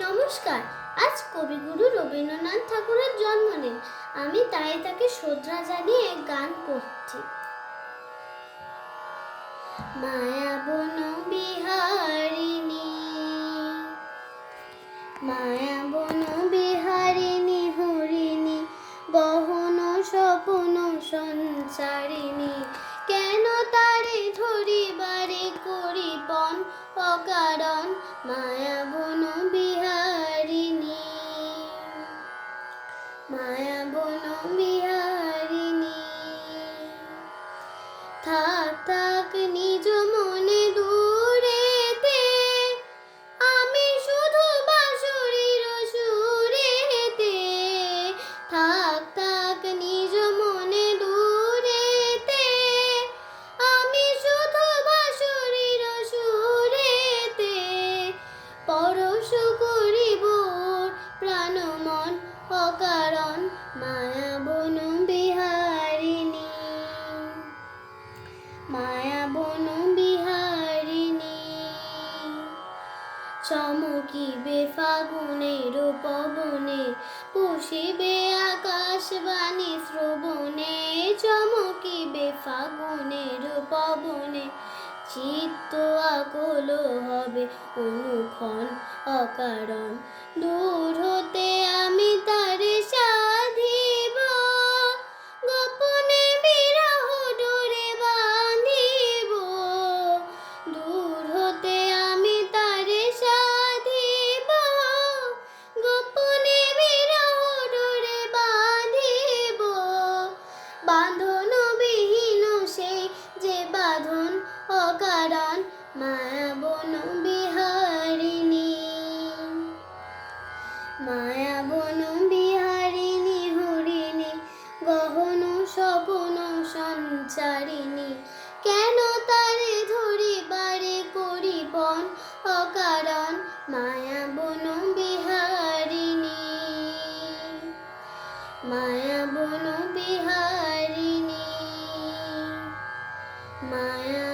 নমস্কার। আজ কবিগুরু রবীন্দ্রনাথ ঠাকুরের জন্মদিন। আমি তাই তাকে শ্রদ্ধা জানিয়ে গান করছি। মায়া বন বিহারিণী, মায়া বন বিহারিণী হরিণী, গহন স্বপন সঞ্চারিণী, কেন তারে ধরিবারে করি পণ অকারণ, মায়া বন বিহারিণী, মায়া বন বিহারিণী। থাক থাক নিজ মনে দূরেতে, আমি শুধু বাঁশরীর সুরেতে, থাক থাক নিজ মনে দূরেতে, আমি শুধু বাঁশরীর সুরেতে, পরশ করিব প্রাণ মন অকারণ, মায়া বন বিহারিণী, মায়া বন বিহারিণী। চমকিবে ফাগুনের পবনে, পুষিবে আকাশবাণী শ্রবণে, চমকিবে ফাগুনের পবনে, চিত্ত আকুল হবে অনুক্ষণ অকারণ, দূর হতে আমি তারে সাধিব, গোপনে বিরহ ডোরে বাঁধিব, দূর হতে আমি তারে সাধিব, গোপনে বিরহ ডোরে বাঁধিব, বাঁধন বিহীন সেই যে বাঁধন অকারণ, মায়া বন বিহারিণী, মায়া বন বিহারিণী হরিণী, গহন স্বপন সঞ্চারিণী, কেন তারে ধরিবারে করি পণ অকারণ, মায়া বন বিহারিণী, মায়া বন বিহারিণী, মায়া